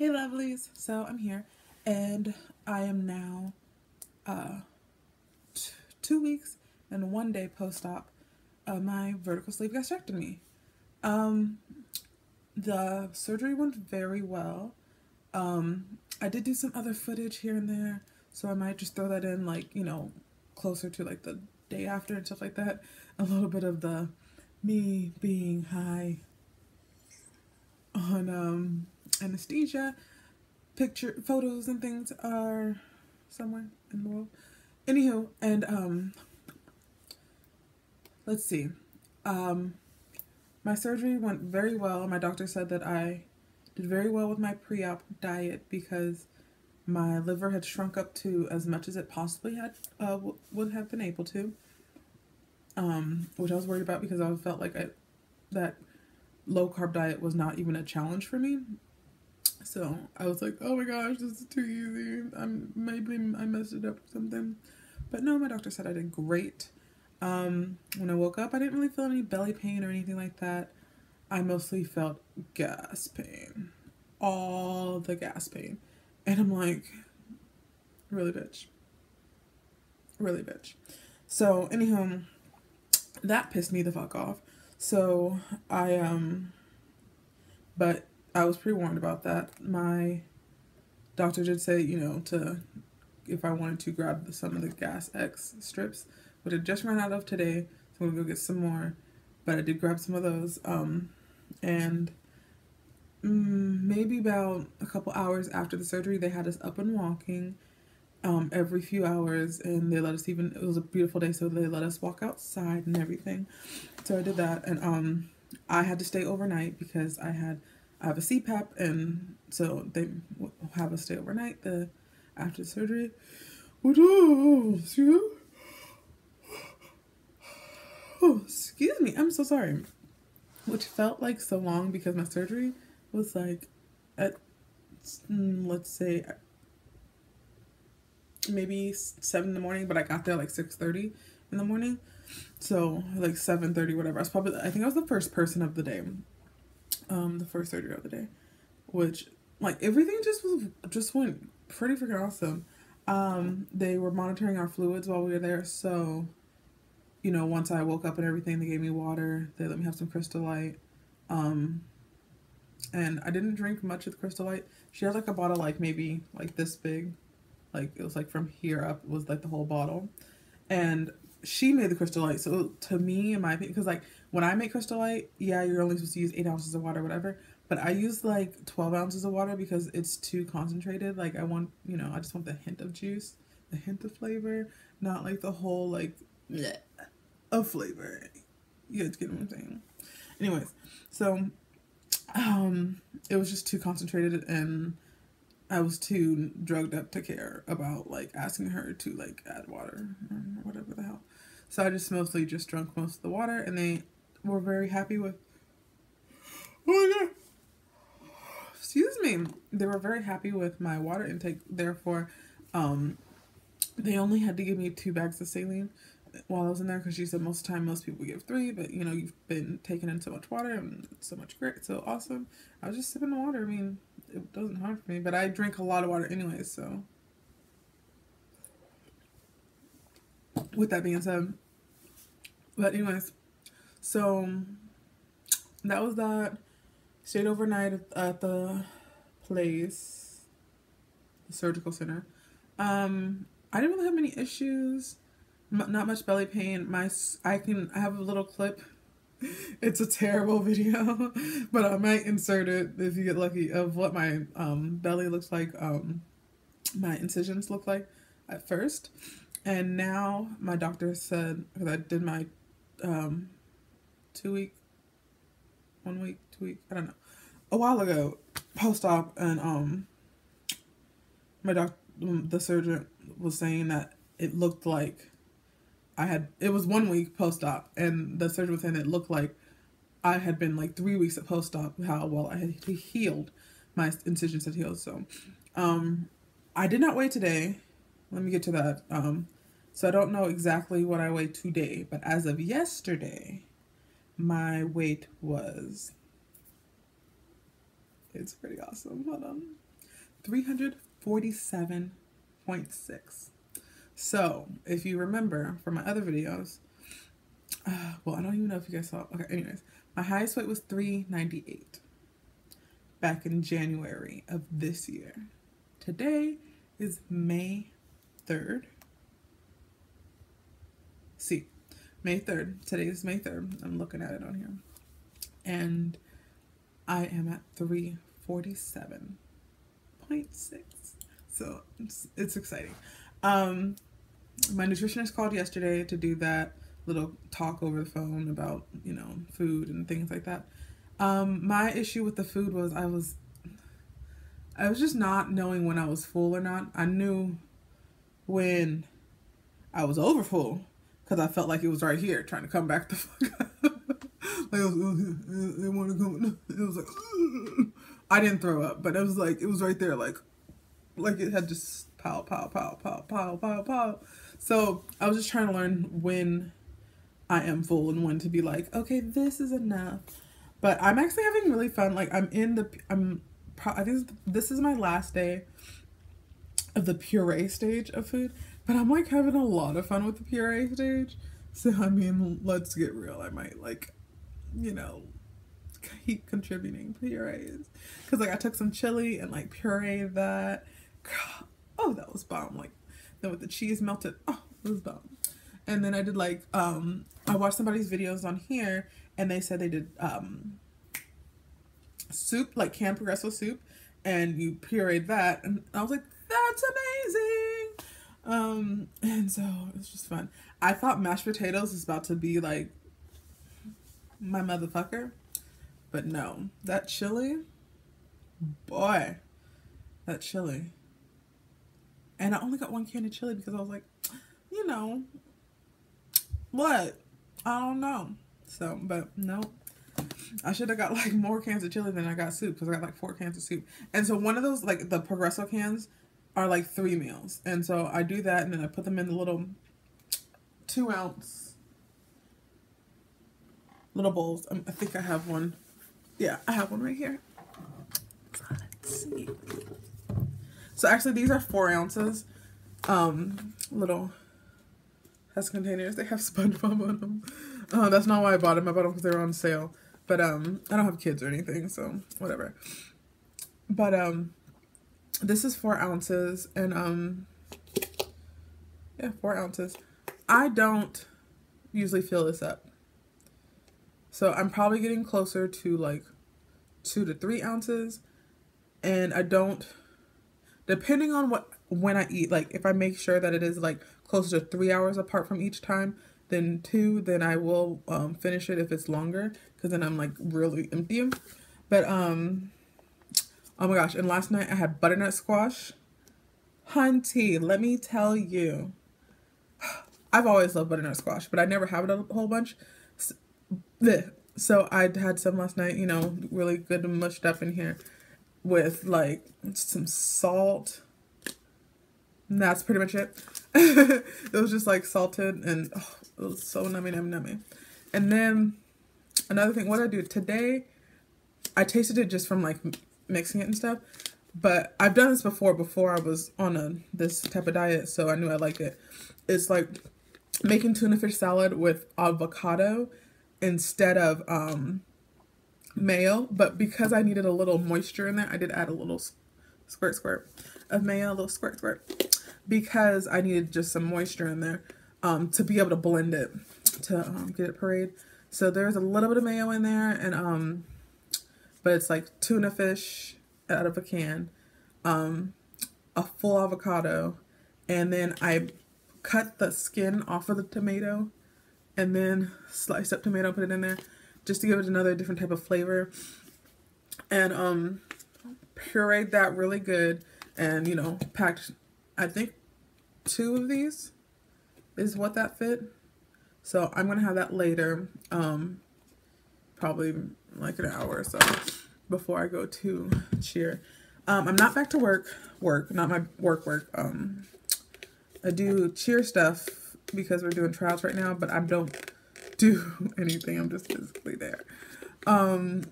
Hey lovelies, so I'm here and I am now 2 weeks and 1 day post-op of my vertical sleeve gastrectomy. Um, the surgery went very well. I did do some other footage here and there, so I might just throw that in closer to like the day after and stuff like that. A little bit of the me being high on anesthesia. Picture photos and things are somewhere in the world. Anywho, and let's see. My surgery went very well. My doctor said that I did very well with my pre-op diet because my liver had shrunk up to as much as it possibly had would have been able to. Which I was worried about because I felt like that low carb diet was not even a challenge for me. So I was like, oh my gosh, this is too easy. Maybe I messed it up or something. But no, my doctor said I did great. When I woke up, I didn't really feel any belly pain or anything like that. I mostly felt gas pain. All the gas pain. And I'm like, really, bitch. Really, bitch. So, anyhow, that pissed me the fuck off. So, but I was pre-warned about that. My doctor did say, if I wanted to grab some of the Gas X strips, which I just ran out of today, so I'm gonna go get some more. But I did grab some of those, and maybe about a couple hours after the surgery, they had us up and walking every few hours, and they let us it was a beautiful day, so they let us walk outside and everything. So I did that, and I had to stay overnight because I have a CPAP, and so they have us stay overnight after the surgery. Excuse me, I'm so sorry. Which felt like so long because my surgery was like at, let's say, maybe 7 in the morning, but I got there like 6:30 in the morning. So like 7:30, whatever. I think I was the first person of the day. The first surgery of the day, which like everything just went pretty freaking awesome. They were monitoring our fluids while we were there, so once I woke up and everything, they gave me water. They let me have some Crystal Light. And I didn't drink much of the Crystal Light. She had like a bottle like maybe like this big. Like it was like from here up was like the whole bottle. And she made the Crystal Light. So to me, in my opinion, because like when I make Crystal Light, yeah, you're only supposed to use 8 ounces of water, whatever. But I use like 12 ounces of water because it's too concentrated. Like I want, I just want the hint of juice, the hint of flavor, not like the whole like bleh of flavor. You guys get what I'm saying? Anyways, so it was just too concentrated, and I was too drugged up to care about like asking her to like add water or whatever the hell. So I just mostly just drank most of the water, and they were very happy with. Oh my god! Excuse me. They were very happy with my water intake. Therefore, they only had to give me 2 bags of saline while I was in there, because she said most of the time most people give 3, but you've been taking in so much water and so much great, so awesome. I was just sipping the water. I mean, it doesn't harm me, but I drink a lot of water anyways. So with that being said, but anyways, so that was that. Stayed overnight at the place, the surgical center. I didn't really have any issues. Not much belly pain. I have a little clip. It's a terrible video, but I might insert it if you get lucky, of what my belly looks like, my incisions look like at first. And now my doctor said, because I did my 2 week, 1 week, 2 week, I don't know, a while ago, post-op, and the surgeon was saying that it looked like it was 1 week post-op, and the surgeon was saying it looked like I had been like 3 weeks at post-op, how well I had healed. My incisions had healed. So I did not weigh today. Let me get to that. So I don't know exactly what I weighed today, but as of yesterday, my weight was, it's pretty awesome. Hold on. 347.6. So if you remember from my other videos, well, I don't even know if you guys saw. Okay, anyways, my highest weight was 398 back in January of this year. Today is May 3rd. See, May 3rd. Today is May 3rd. I'm looking at it on here. And I am at 347.6. So it's exciting. My nutritionist called yesterday to do that little talk over the phone about, you know, food and things like that. My issue with the food was I was just not knowing when I was full or not. I knew when I was over full because I felt like it was right here trying to come back the fuck up. Like, it wanted to come. It was like, I didn't throw up, but it was like, it was right there, like it had just pow. So I was just trying to learn when I am full and when to be like, okay, this is enough. But I'm actually having really fun. Like, I think this is my last day of the puree stage of food, but I'm like having a lot of fun with the puree stage. So, I mean, let's get real. I might, like, you know, keep contributing purees. Because, like, I took some chili and, like, pureed that. Oh, that was bomb. Like, then with the cheese melted. Oh, it was bomb. And then I did, like, I watched somebody's videos on here, and they said they did soup, like canned Progresso soup, and you pureed that. And I was like, that's amazing. And so it was just fun. I thought mashed potatoes was about to be, like, my motherfucker, but no, that chili, boy, that chili. And I only got one can of chili because I was like, you know, what? I don't know. So, but no, I should have got, like, more cans of chili than I got soup, because I got, like, 4 cans of soup. And so one of those, like, the Progresso cans are, like, 3 meals. And so I do that, and then I put them in the little 2-ounce little bowls. I think I have one. Yeah, I have one right here. Let's see. So actually, these are 4 ounces. Little Hess containers. They have SpongeBob on them. That's not why I bought them. I bought them because they were on sale. But I don't have kids or anything, so whatever. But this is 4 ounces, and yeah, 4 ounces. I don't usually fill this up. So I'm probably getting closer to, like, 2 to 3 ounces. And I don't, depending on when I eat, like, if I make sure that it is, like, closer to 3 hours apart from each time, then 2, then I will finish it if it's longer, because then I'm, like, really empty. But oh my gosh, and last night I had butternut squash. Hunty, let me tell you, I've always loved butternut squash, but I never have it a whole bunch. So I had some last night, you know, really good and mushed up in here with, like, some salt. And that's pretty much it. It was just, like, salted, and oh, it was so nummy. And then another thing, what I do today, I tasted it just from, like, mixing it and stuff. But I've done this before I was on this type of diet, so I knew I liked it. It's like making tuna fish salad with avocado instead of mayo, but because I needed a little moisture in there, I did add a little squirt of mayo, a little squirt, because I needed just some moisture in there to be able to blend it, to get it pureed. So there's a little bit of mayo in there, and but it's like tuna fish out of a can, a full avocado, and then I cut the skin off of the tomato, and then sliced up tomato, put it in there, just to give it another different type of flavor. And pureed that really good, and, you know, packed, I think 2 of these is what that fit. So I'm gonna have that later, probably like an hour or so before I go to cheer. I'm not back to work, not my work. I do cheer stuff because we're doing trials right now, but I don't do anything. I'm just physically there. Because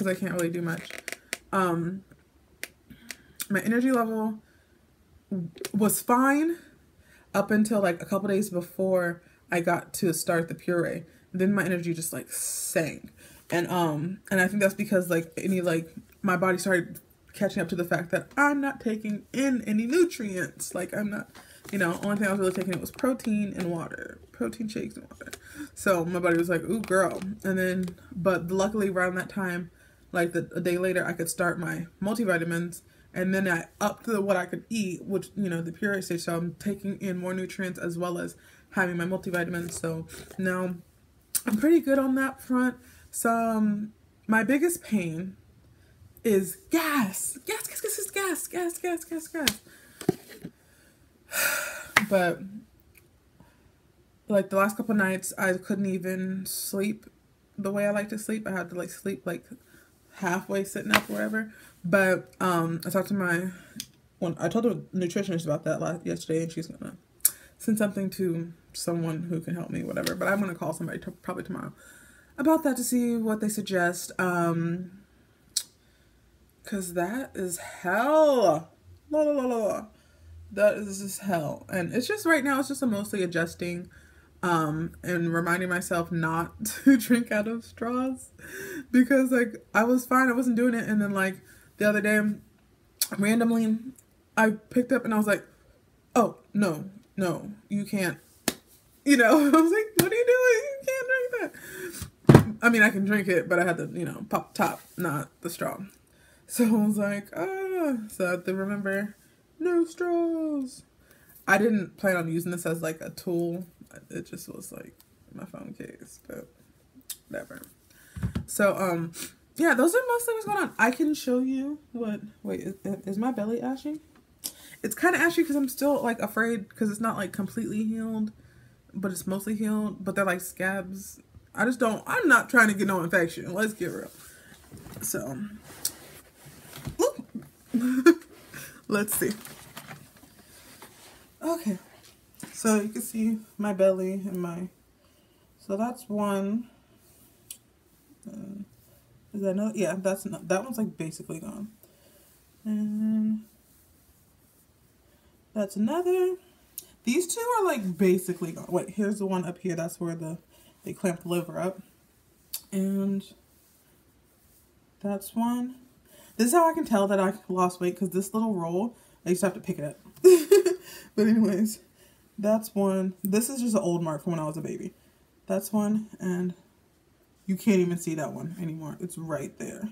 I can't really do much. my energy level was fine up until like a couple days before I got to start the puree. Then my energy just like sank. And I think that's because like my body started catching up to the fact that I'm not taking in any nutrients. Like I'm not, only thing I was really taking was protein and water, protein shakes and water. So my body was like, ooh girl. And then, but luckily around that time, like a day later, I could start my multivitamins, and then I upped to what I could eat, which, the puree stage. So I'm taking in more nutrients as well as having my multivitamins. So now I'm pretty good on that front. So my biggest pain is gas. But like the last couple nights, I couldn't even sleep the way I like to sleep. I had to like sleep like halfway sitting up or whatever. But I talked to I told the nutritionist about that yesterday, and she's gonna send something to someone who can help me, whatever. But I'm gonna call somebody probably tomorrow about that to see what they suggest. Cause that is hell. That is just hell. And it's just right now, it's just mostly adjusting and reminding myself not to drink out of straws, because like I was fine, I wasn't doing it, and then like the other day randomly I picked up and I was like, oh no, you can't, I was like, what are you doing? You can't drink that. I mean, I can drink it, but I had to pop the top, not the straw. So I was like, so I have to remember, no straws. I didn't plan on using this as like a tool. It just was like my phone case, but whatever. So, yeah, those are mostly what's going on. I can show you wait, is my belly ashy? It's kind of ashy because I'm still like afraid, because it's not like completely healed, but it's mostly healed, but they're like scabs. I'm not trying to get no infection. Let's get real. So, let's see. Okay, so you can see my belly and so that's one. Is that another? Yeah, that one's like basically gone. And that's another. These two are like basically gone. Wait, here's the one up here. That's where they clamp the liver up. And that's one. This is how I can tell that I lost weight, because this little roll, I used to have to pick it up. But anyways, that's one. This is just an old mark from when I was a baby. That's one, and you can't even see that one anymore. It's right there.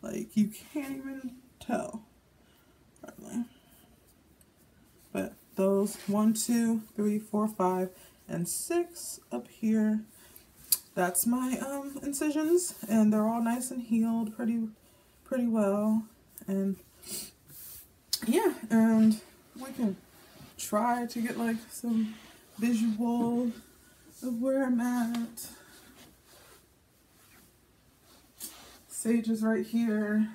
Like, you can't even tell. Probably. But those 1, 2, 3, 4, 5, and 6 up here, that's my incisions, and they're all nice and healed pretty well. And yeah, and we can try to get like some visual of where I'm at. Sage is right here.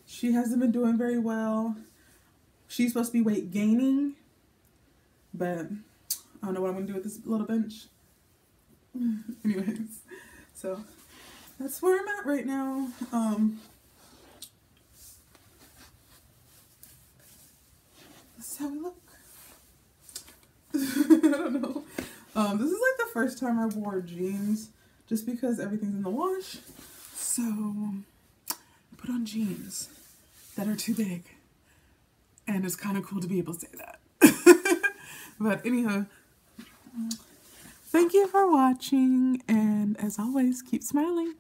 She hasn't been doing very well. She's supposed to be weight gaining, but I don't know what I'm gonna do with this little bench. Anyways, so that's where I'm at right now. This is how we look. I don't know. This is like the first time I wore jeans, just because everything's in the wash. So I put on jeans that are too big, and it's kind of cool to be able to say that. But anyhow, thank you for watching, and as always, keep smiling.